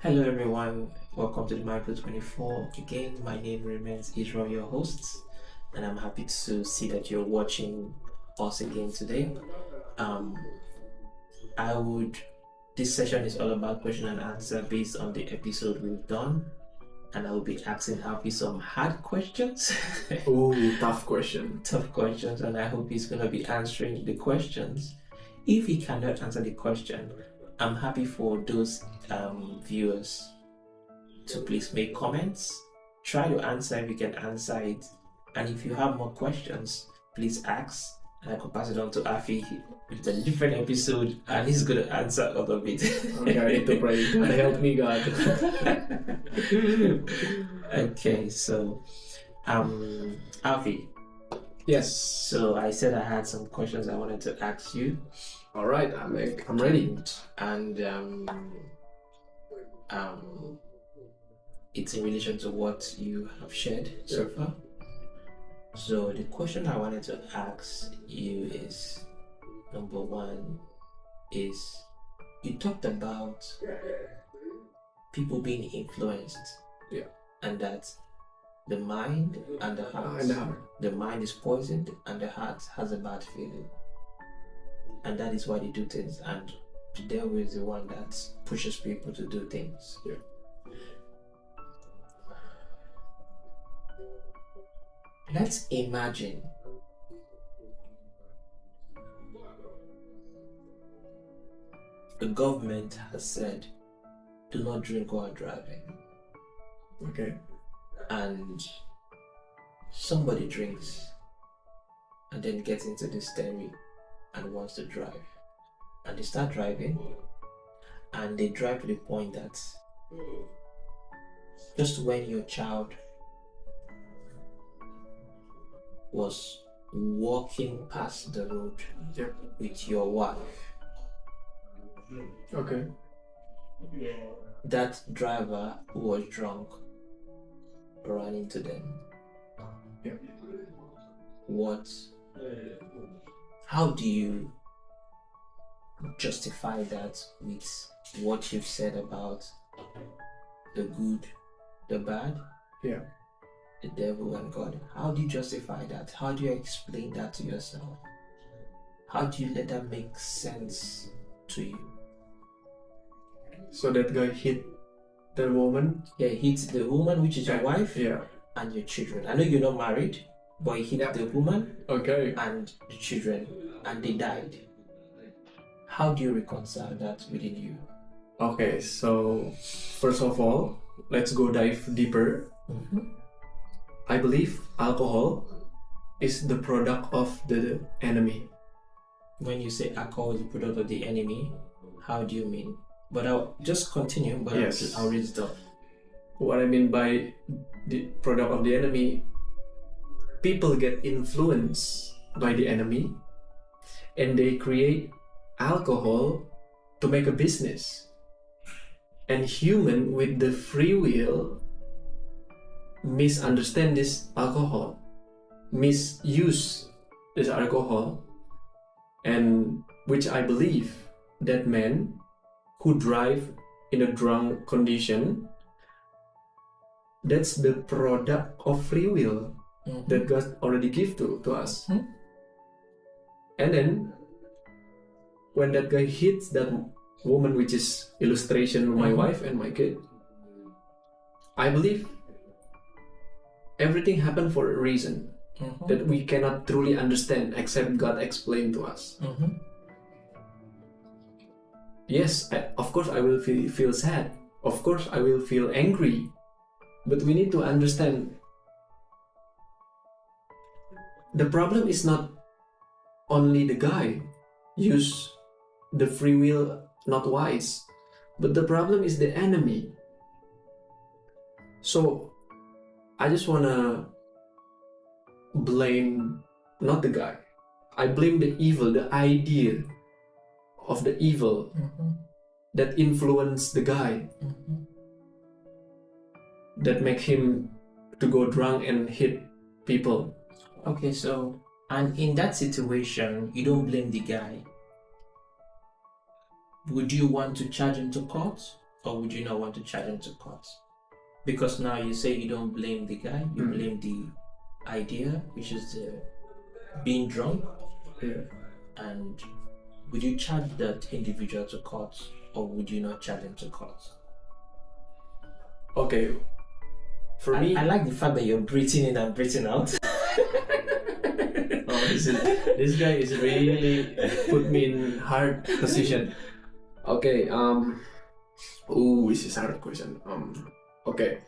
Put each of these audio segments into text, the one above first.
Hello everyone, welcome to the Micro 24. Again, my name remains Israel, your host, and I'm happy to see that you're watching us again today. I would this session is all about question and answer based on the episode we've done, and I will be asking Alfie some hard questions. Ooh, tough question. Tough questions, and I hope he's gonna be answering the questions. If he cannot answer the question, I'm happy for those viewers to please make comments. Try to answer if you can answer it. And if you have more questions, please ask. And I could pass it on to Afi with a different episode and he's going to answer all of it. Okay, I need to pray. God help me, God. Okay, so Afi. Yes. So I said I had some questions I wanted to ask you. All right, I'm ready. And it's in relation to what you have shared so far. So the question I wanted to ask you is, number one, is you talked about people being influenced. Yeah. And that the mind and the heart, the mind is poisoned and the heart has a bad feeling. And that is why they do things, and the devil is the one that pushes people to do things. Yeah. Let's imagine the government has said, do not drink while driving. Okay. And somebody drinks and then gets into the steering and wants to drive. And they start driving and they drive to the point that just when your child was walking past the road with your wife, okay, that driver who was drunk ran into them. Yeah. How do you justify that with what you've said about the good, the bad, yeah, the devil and God? How do you justify that? How do you explain that to yourself? How do you let that make sense to you? So that guy hit the woman? Yeah, he hit the woman, which is your wife, and your children. I know you're not married, but he hit the woman and the children, and they died. How do you reconcile that within you? Okay, so first of all, let's go dive deeper. Mm-hmm. I believe alcohol is the product of the enemy. When you say alcohol is the product of the enemy, how do you mean? But I'll just continue, but yes. I'll read it up. What I mean by the product of the enemy, people get influenced by the enemy and they create alcohol to make a business. And human with the free will misunderstand this alcohol, misuse this alcohol, and which I believe that man who drive in a drunk condition, that's the product of free will that God already give to us. Mm-hmm. And then when that guy hits that woman, which is illustration of my wife and my kid, I believe everything happened for a reason that we cannot truly understand except God explained to us. Yes, of course I will feel sad. Of course I will feel angry. But we need to understand the problem is not only the guy use the free will not wise, but the problem is the enemy. So I just wanna blame not the guy. I blame the evil, the idea of the evil that influenced the guy, that make him to go drunk and hit people. Okay, so, and in that situation, you don't blame the guy. Would you want to charge him to court? or would you not want to charge him to court? Because now you say you don't blame the guy, you blame the idea, which is the being drunk. Yeah. And would you charge that individual to court, or would you not charge him to court? Okay. For me, I like the fact that you're breathing in and breathing out. oh, this guy is really put me in hard position. Okay. This is a hard question. Okay.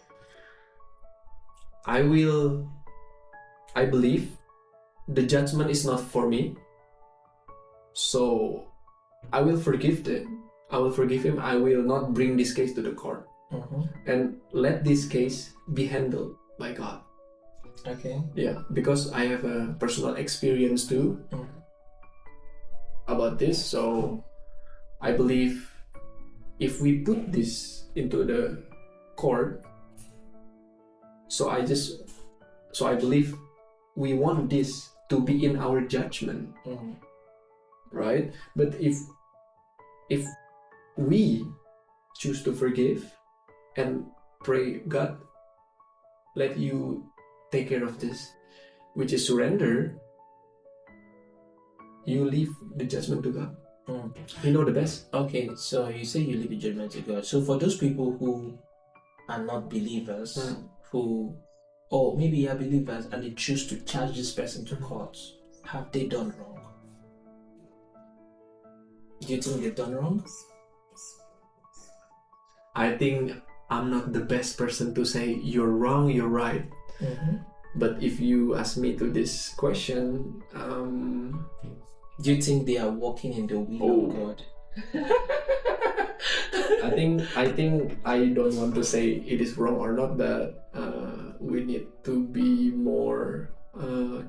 I believe the judgment is not for me. So I will forgive him. I will not bring this case to the court. And let this case be handled by God. Okay. Yeah, because I have a personal experience too about this. So I believe if we put this into the court, so I believe we want this to be in our judgment, right? But if we choose to forgive and pray, God, let you take care of this, which is surrender, you leave the judgment to God. You know the best. Okay, so you say you leave the judgment to God. So for those people who are not believers, who, or maybe are believers and they choose to charge this person to court, have they done wrong? Do you think they've done wrong? I think I'm not the best person to say you're wrong, you're right. But if you ask me to this question, do you think they are walking in the will of God? I think I don't want to say it is wrong or not, but we need to be more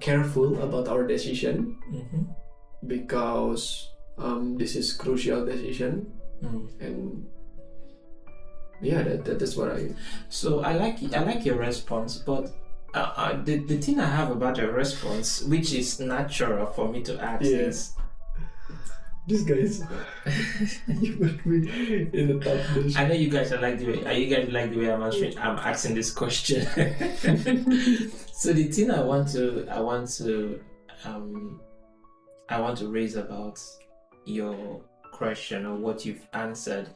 careful about our decision, because this is crucial decision, and yeah, that's what I. So I like your response, but the thing I have about your response, which is natural for me to ask, is this guy is you put me in a tough position. I know you guys like the way I'm answering. I'm asking this question. So the thing I want to raise about your question or what you've answered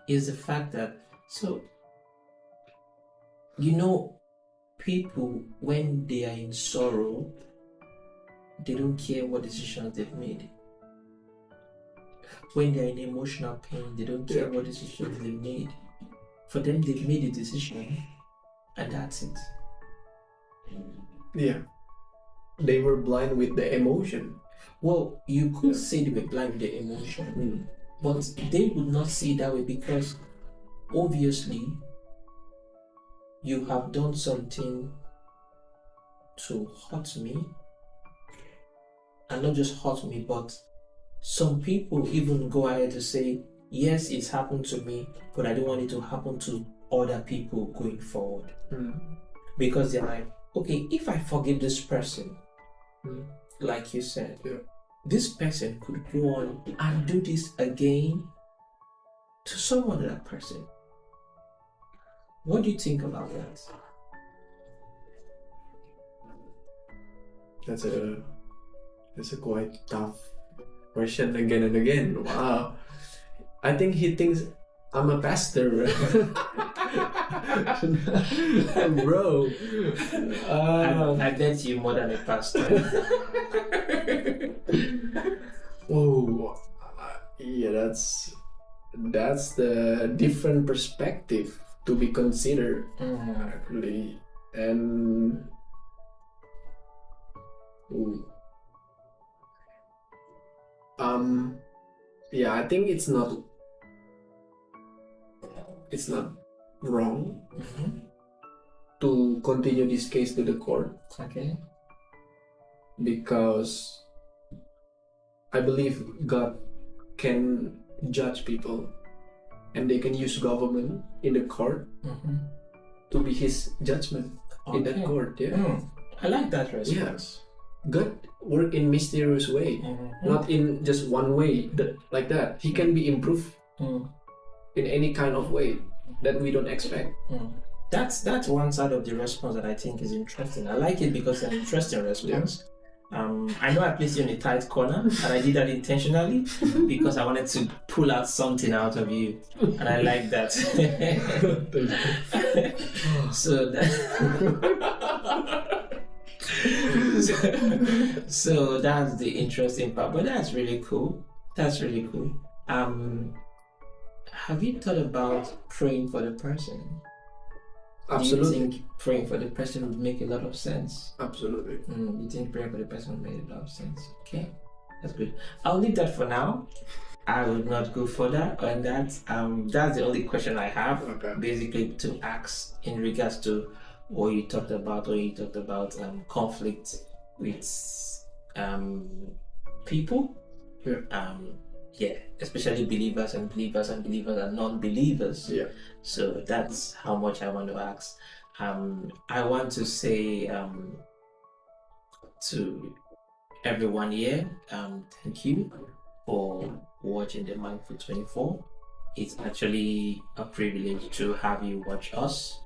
is the fact that, so people, when they are in sorrow, they don't care what decisions they've made. When they're in emotional pain, they don't care what decisions they've made. For them, they've made a decision, and that's it. Yeah. They were blind with the emotion. Well, you could say they were blind with the emotion, but they would not see it that way, because obviously you have done something to hurt me, and not just hurt me, but some people even go ahead to say, yes, it's happened to me, but I don't want it to happen to other people going forward. Because they're like, okay, if I forgive this person, like you said, this person could go on and do this again to some other person. What do you think about that? That's a quite tough question again and again. Wow. I think he thinks I'm a pastor. Bro. I bet you more than a pastor. Oh, yeah, that's the different perspective to be considered, actually. And I think it's not wrong to continue this case to the court. Okay. Because I believe God can judge people, and they can use government in the court to be His judgment in that court. I like that response. God work in mysterious way, not in just one way like that. He can be improved. in any kind of way that we don't expect. That's one side of the response that I think is interesting. I like it because it's an interesting response. I know I placed you in a tight corner, and I did that intentionally because I wanted to pull out something out of you, and I like that. So that's the interesting part, but that's really cool. That's really cool. Have you thought about praying for the person? Absolutely. Do you think praying for the person would make a lot of sense? Absolutely. You think praying for the person would make a lot of sense? Okay, that's good. I'll leave that for now. I would not go further on that. That's the only question I have, basically, to ask in regards to what you talked about, conflict with people. Especially believers and non-believers. So that's how much I want to ask. I want to say to everyone here, thank you for watching the Mindful 24. It's actually a privilege to have you watch us.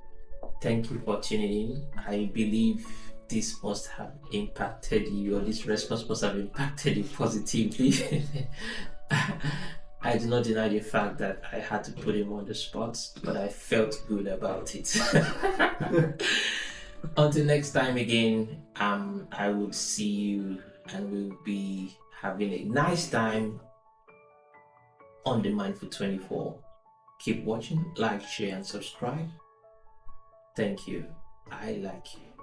Thank you for tuning in. I believe this must have impacted you, or this response must have impacted you positively. I do not deny the fact that I had to put him on the spot, but I felt good about it. Until next time again, I will see you, and we'll be having a nice time on the Mindful 24. Keep watching, like, share, and subscribe. Thank you. I like you.